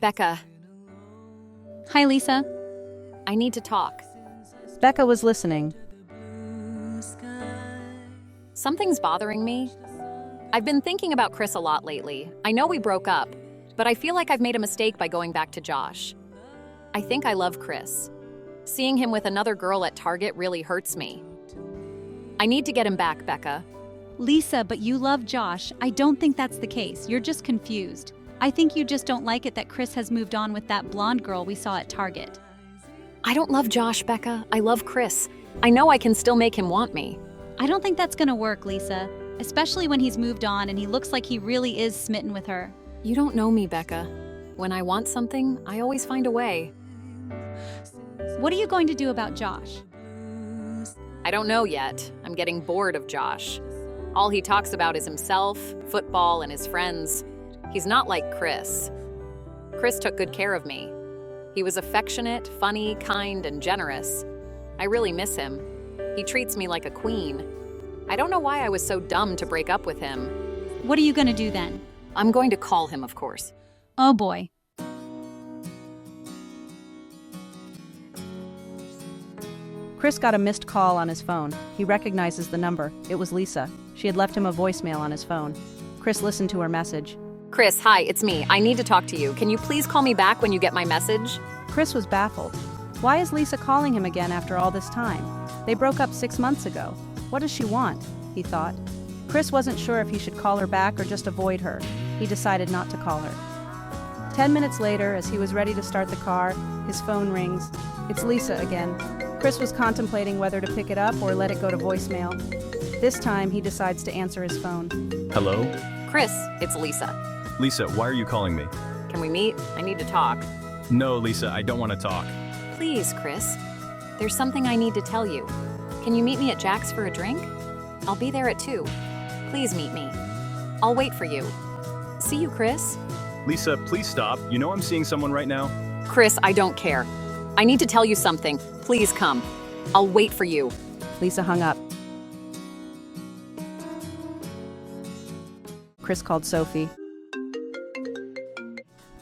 Becca, Hi, Lisa. I need to talk. Becca was listening. Something's bothering me. I've been thinking about Chris a lot lately. I know we broke up, but I feel like I've made a mistake by going back to Josh. I think I love Chris. Seeing him with another girl at Target really hurts me. I need to get him back, Becca. Lisa, but you love Josh. I don't think that's the case. You're just confused. I think you just don't like it that Chris has moved on with that blonde girl we saw at Target. I don't love Josh, Becca. I love Chris. I know I can still make him want me. I don't think that's gonna work, Lisa. Especially when he's moved on and he looks like he really is smitten with her. You don't know me, Becca. When I want something, I always find a way. What are you going to do about Josh? I don't know yet. I'm getting bored of Josh. All he talks about is himself, football, and his friends. He's not like Chris. Chris took good care of me. He was affectionate, funny, kind, and generous. I really miss him. He treats me like a queen. I don't know why I was so dumb to break up with him. What are you gonna do then? I'm going to call him, of course. Oh boy. Chris got a missed call on his phone. He recognizes the number. It was Lisa. She had left him a voicemail on his phone. Chris listened to her message. Chris, hi, it's me. I need to talk to you. Can you please call me back when you get my message? Chris was baffled. Why is Lisa calling him again after all this time? They broke up 6 months ago. What does she want? He thought. Chris wasn't sure if he should call her back or just avoid her. He decided not to call her. 10 minutes later, as he was ready to start the car, his phone rings. It's Lisa again. Chris was contemplating whether to pick it up or let it go to voicemail. This time, he decides to answer his phone. Hello? Chris, it's Lisa. Lisa, why are you calling me? Can we meet? I need to talk. No, Lisa, I don't want to talk. Please, Chris. There's something I need to tell you. Can you meet me at Jack's for a drink? I'll be there at 2. Please meet me. I'll wait for you. See you, Chris. Lisa, please stop. You know I'm seeing someone right now? Chris, I don't care. I need to tell you something. Please come. I'll wait for you. Lisa hung up. Chris called Sophie.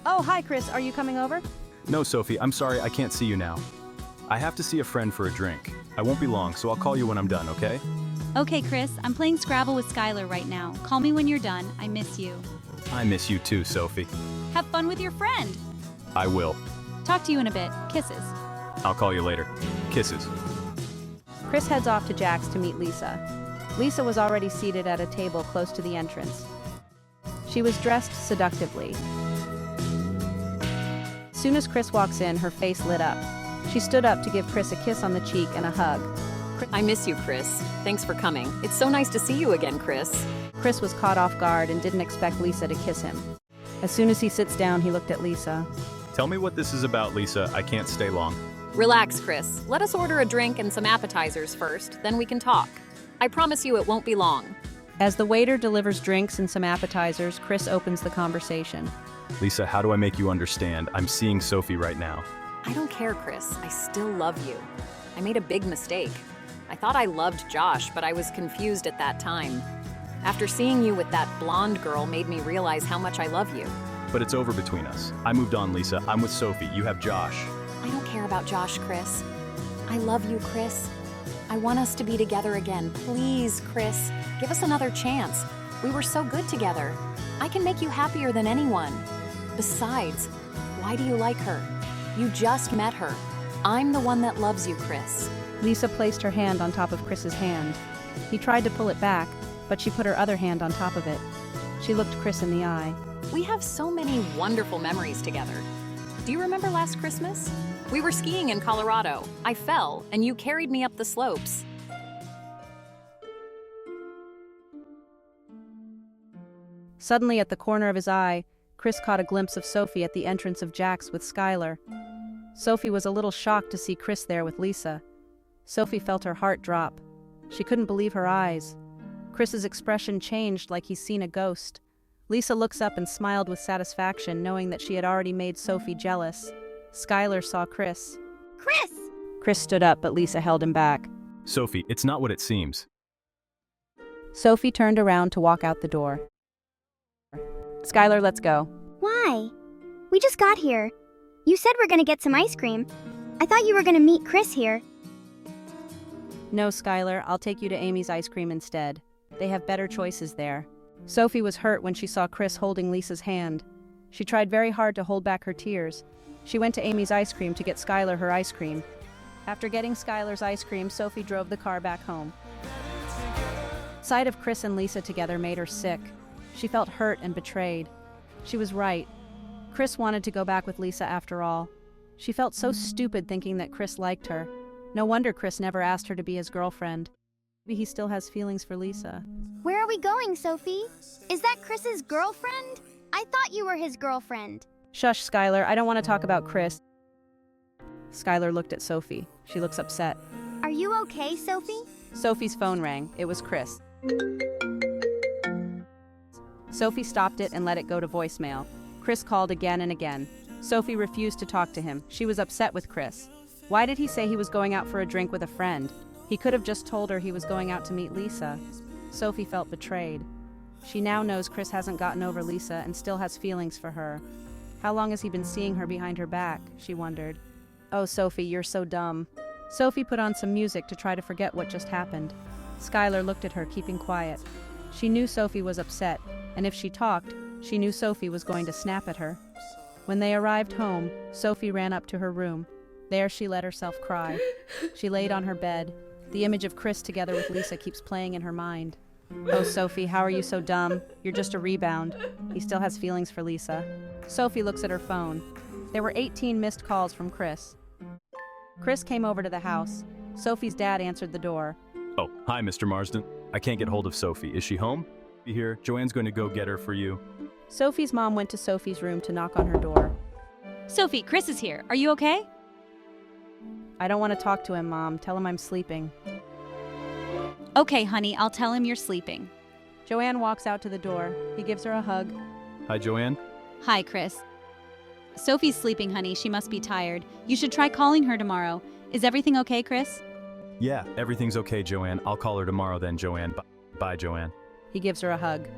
Oh, hi, Chris. Are you coming over? No, Sophie, I'm sorry, I can't see you now. I have to see a friend for a drink. I won't be long, so I'll call you when I'm done, okay? Okay, Chris, I'm playing Scrabble with Skylar right now. Call me when you're done. I miss you. I miss you too, Sophie. Have fun with your friend. I will. Talk to you in a bit. Kisses. I'll call you later. Kisses. Chris heads off to Jack's to meet Lisa. Lisa was already seated at a table close to the entrance. She was dressed seductively. As soon as Chris walks in, her face lit up. She stood up to give Chris a kiss on the cheek and a hug. I miss you, Chris. Thanks for coming. It's so nice to see you again, Chris. Chris was caught off guard and didn't expect Lisa to kiss him. As soon as he sits down, he looked at Lisa. Tell me what this is about, Lisa. I can't stay long. Relax, Chris. Let us order a drink and some appetizers first, then we can talk. I promise you it won't be long. As the waiter delivers drinks and some appetizers, Chris opens the conversation. Lisa, how do I make you understand? I'm seeing Sophie right now. I don't care, Chris. I still love you. I made a big mistake. I thought I loved Josh, but I was confused at that time. After seeing you with that blonde girl made me realize how much I love you. But it's over between us. I moved on, Lisa. I'm with Sophie. You have Josh. I don't care about Josh, Chris. I love you, Chris. I want us to be together again. Please, Chris, give us another chance. We were so good together. I can make you happier than anyone. Besides, why do you like her? You just met her. I'm the one that loves you, Chris. Lisa placed her hand on top of Chris's hand. He tried to pull it back, but she put her other hand on top of it. She looked Chris in the eye. We have so many wonderful memories together. Do you remember last Christmas? We were skiing in Colorado. I fell, and you carried me up the slopes. Suddenly, at the corner of his eye, Chris caught a glimpse of Sophie at the entrance of Jack's with Skylar. Sophie was a little shocked to see Chris there with Lisa. Sophie felt her heart drop. She couldn't believe her eyes. Chris's expression changed like he's seen a ghost. Lisa looks up and smiled with satisfaction, knowing that she had already made Sophie jealous. Skylar saw Chris. Chris! Chris stood up, but Lisa held him back. Sophie, it's not what it seems. Sophie turned around to walk out the door. Skylar, let's go. Why? We just got here. You said we're gonna get some ice cream. I thought you were gonna meet Chris here. No, Skylar, I'll take you to Amy's ice cream instead. They have better choices there. Sophie was hurt when she saw Chris holding Lisa's hand. She tried very hard to hold back her tears. She went to Amy's ice cream to get Skylar her ice cream. After getting Skylar's ice cream, Sophie drove the car back home. Sight of Chris and Lisa together made her sick. She felt hurt and betrayed. She was right. Chris wanted to go back with Lisa after all. She felt so stupid thinking that Chris liked her. No wonder Chris never asked her to be his girlfriend. Maybe he still has feelings for Lisa. Where are we going, Sophie? Is that Chris's girlfriend? I thought you were his girlfriend. Shush, Skylar, I don't want to talk about Chris. Skylar looked at Sophie. She looks upset. Are you okay, Sophie? Sophie's phone rang. It was Chris. Sophie stopped it and let it go to voicemail. Chris called again and again. Sophie refused to talk to him. She was upset with Chris. Why did he say he was going out for a drink with a friend? He could have just told her he was going out to meet Lisa. Sophie felt betrayed. She now knows Chris hasn't gotten over Lisa and still has feelings for her. How long has he been seeing her behind her back? She wondered. Oh, Sophie, you're so dumb. Sophie put on some music to try to forget what just happened. Skylar looked at her, keeping quiet. She knew Sophie was upset, and if she talked, she knew Sophie was going to snap at her. When they arrived home, Sophie ran up to her room. There she let herself cry. She laid on her bed. The image of Chris together with Lisa keeps playing in her mind. Oh, Sophie, how are you so dumb? You're just a rebound. He still has feelings for Lisa. Sophie looks at her phone. There were 18 missed calls from Chris. Chris came over to the house. Sophie's dad answered the door. Oh, hi, Mr. Marsden. I can't get hold of Sophie. Is she home? Be here. Joanne's going to go get her for you. Sophie's mom went to Sophie's room to knock on her door. Sophie, Chris is here. Are you okay? I don't want to talk to him, Mom. Tell him I'm sleeping. Okay, honey, I'll tell him you're sleeping. Joanne walks out to the door. He gives her a hug. Hi, Joanne. Hi, Chris. Sophie's sleeping, honey. She must be tired. You should try calling her tomorrow. Is everything okay, Chris? Yeah, everything's okay, Joanne. I'll call her tomorrow then, Joanne. Bye, Joanne. He gives her a hug.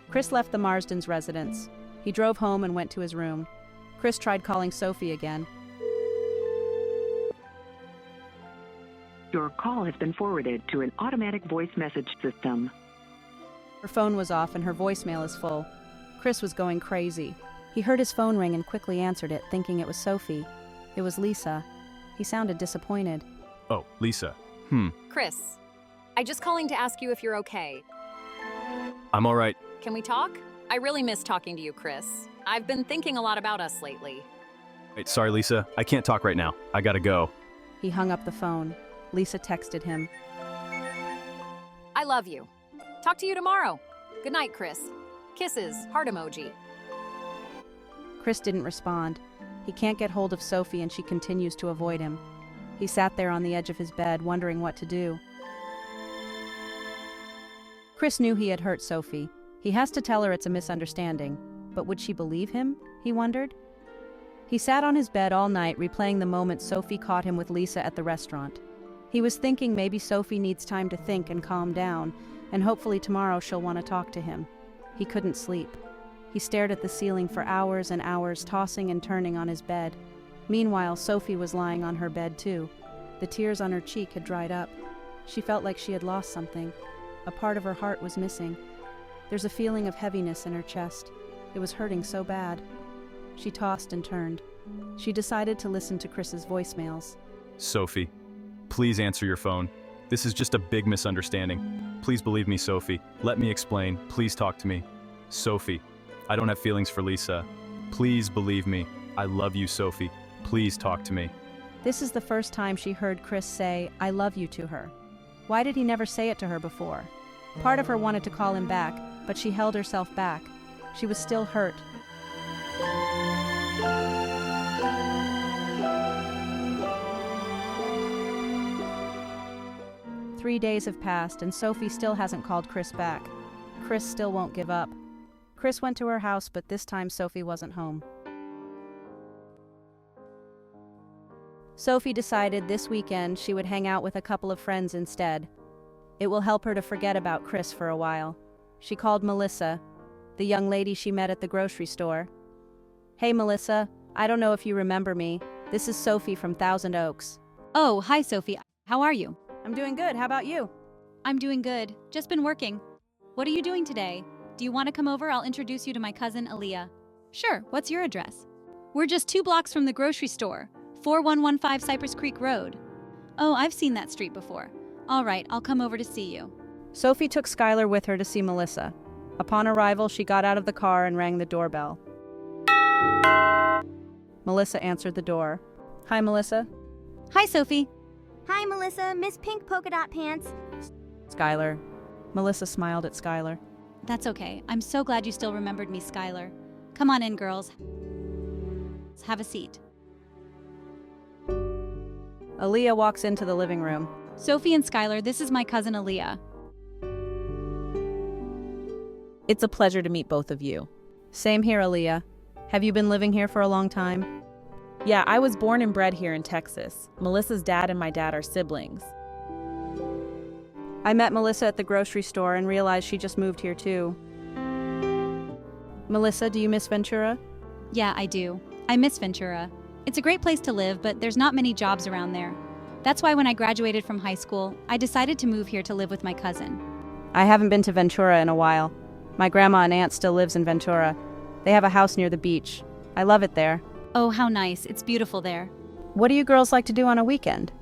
Chris left the Marsdens' residence. He drove home and went to his room. Chris tried calling Sophie again. Your call has been forwarded to an automatic voice message system. Her phone was off and her voicemail is full. Chris was going crazy. He heard his phone ring and quickly answered it, thinking it was Sophie. It was Lisa. He sounded disappointed. Oh, Lisa. Chris, I just calling to ask you if you're okay. I'm all right. Can we talk? I really miss talking to you, Chris. I've been thinking a lot about us lately. Wait, sorry, Lisa. I can't talk right now. I gotta go. He hung up the phone. Lisa texted him. I love you. Talk to you tomorrow. Good night, Chris. Kisses, heart emoji. Chris didn't respond. He can't get hold of Sophie and she continues to avoid him. He sat there on the edge of his bed, wondering what to do. Chris knew he had hurt Sophie. He has to tell her it's a misunderstanding. But would she believe him? He wondered. He sat on his bed all night, replaying the moment Sophie caught him with Lisa at the restaurant. He was thinking maybe Sophie needs time to think and calm down, and hopefully tomorrow she'll want to talk to him. He couldn't sleep. He stared at the ceiling for hours and hours, tossing and turning on his bed. Meanwhile, Sophie was lying on her bed too. The tears on her cheek had dried up. She felt like she had lost something. A part of her heart was missing. There's a feeling of heaviness in her chest. It was hurting so bad. She tossed and turned. She decided to listen to Chris's voicemails. Sophie, please answer your phone. This is just a big misunderstanding. Please believe me, Sophie. Let me explain. Please talk to me. Sophie, I don't have feelings for Lisa. Please believe me. I love you, Sophie. Please talk to me. This is the first time she heard Chris say, "I love you" to her. Why did he never say it to her before? Part of her wanted to call him back, but she held herself back. She was still hurt. Three days have passed, and Sophie still hasn't called Chris back. Chris still won't give up. Chris went to her house, but this time Sophie wasn't home. Sophie decided this weekend she would hang out with a couple of friends instead. It will help her to forget about Chris for a while. She called Melissa. the young lady she met at the grocery store. "Hey, Melissa, I don't know if you remember me. This is Sophie from Thousand Oaks." Oh, hi, Sophie. How are you? "I'm doing good. How about you?" I'm doing good. Just been working. What are you doing today? Do you want to come over? I'll introduce you to my cousin, Aaliyah. Sure. What's your address? We're just 2 blocks from the grocery store, 4115 Cypress Creek Road. Oh, I've seen that street before. All right, I'll come over to see you. Sophie took Skylar with her to see Melissa. Upon arrival, she got out of the car and rang the doorbell. Melissa answered the door. "Hi, Melissa." Hi, Sophie. Hi, Melissa. Miss Pink Polka Dot Pants. "Skylar." Melissa smiled at Skylar. That's okay. I'm so glad you still remembered me, Skylar. Come on in, girls. Have a seat. Aaliyah walks into the living room. Sophie and Skylar, this is my cousin Aaliyah. It's a pleasure to meet both of you. "Same here, Aaliyah. Have you been living here for a long time?" Yeah, I was born and bred here in Texas. Melissa's dad and my dad are siblings. "I met Melissa at the grocery store and realized she just moved here too." "Melissa, do you miss Ventura?" Yeah, I do. I miss Ventura. It's a great place to live, but there's not many jobs around there. That's why when I graduated from high school, I decided to move here to live with my cousin. "I haven't been to Ventura in a while. My grandma and aunt still lives in Ventura. They have a house near the beach. I love it there." Oh, how nice. It's beautiful there. "What do you girls like to do on a weekend?"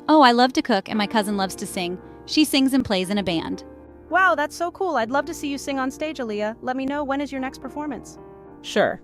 Oh, I love to cook, and my cousin loves to sing. She sings and plays in a band. "Wow, that's so cool. I'd love to see you sing on stage, Aaliyah. Let me know, when is your next performance?" Sure.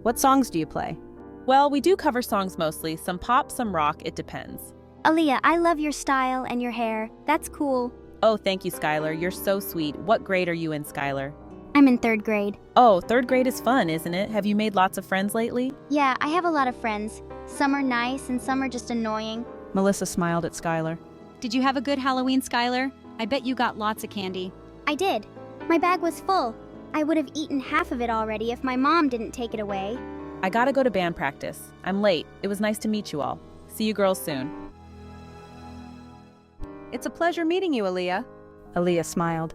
"What songs do you play?" Well, we do cover songs mostly. Some pop, some rock, it depends. Aaliyah, I love your style and your hair. That's cool. Oh, thank you, Skylar. You're so sweet. What grade are you in, Skylar? I'm in 3rd grade. Oh, 3rd grade is fun, isn't it? Have you made lots of friends lately? Yeah, I have a lot of friends. Some are nice and some are just annoying. Melissa smiled at Skylar. Did you have a good Halloween, Skylar? I bet you got lots of candy. I did. My bag was full. I would have eaten half of it already if my mom didn't take it away. I gotta go to band practice. I'm late. It was nice to meet you all. See you girls soon. "It's a pleasure meeting you, Aaliyah." Aaliyah smiled.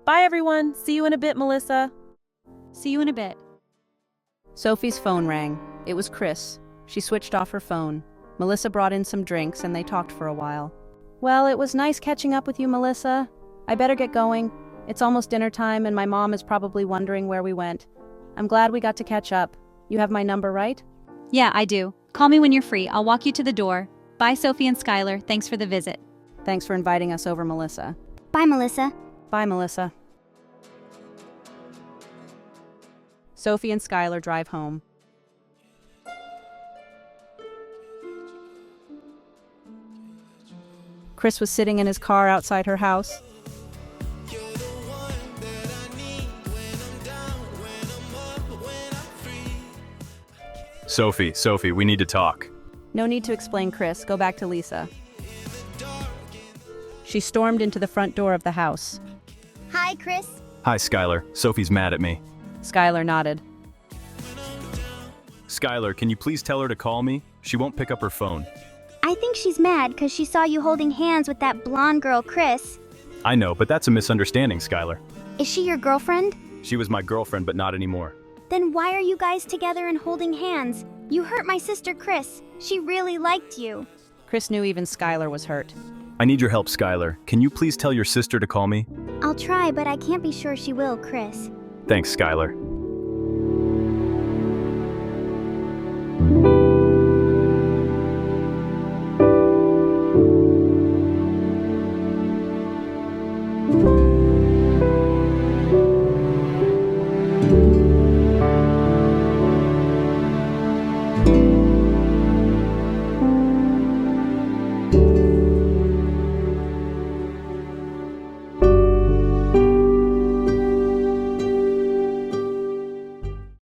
Bye, everyone. See you in a bit, Melissa. See you in a bit. Sophie's phone rang. It was Chris. She switched off her phone. Melissa brought in some drinks and they talked for a while. "Well, it was nice catching up with you, Melissa. I better get going. It's almost dinner time and my mom is probably wondering where we went. I'm glad we got to catch up. You have my number, right?" Yeah, I do. Call me when you're free. I'll walk you to the door. Bye, Sophie and Skylar. Thanks for the visit. "Thanks for inviting us over, Melissa." Bye, Melissa. "Bye, Melissa." Sophie and Skylar drive home. Chris was sitting in his car outside her house. Sophie, we need to talk. "No need to explain, Chris. Go back to Lisa." She stormed into the front door of the house. Hi, Chris. Hi, Skylar. Sophie's mad at me. Skylar nodded. Skylar, can you please tell her to call me? She won't pick up her phone. I think she's mad because she saw you holding hands with that blonde girl, Chris. I know, but that's a misunderstanding, Skylar. Is she your girlfriend? She was my girlfriend, but not anymore. Then why are you guys together and holding hands? You hurt my sister, Chris. She really liked you. Chris knew even Skylar was hurt. I need your help, Skylar. Can you please tell your sister to call me? I'll try, but I can't be sure she will, Chris. Thanks, Skylar.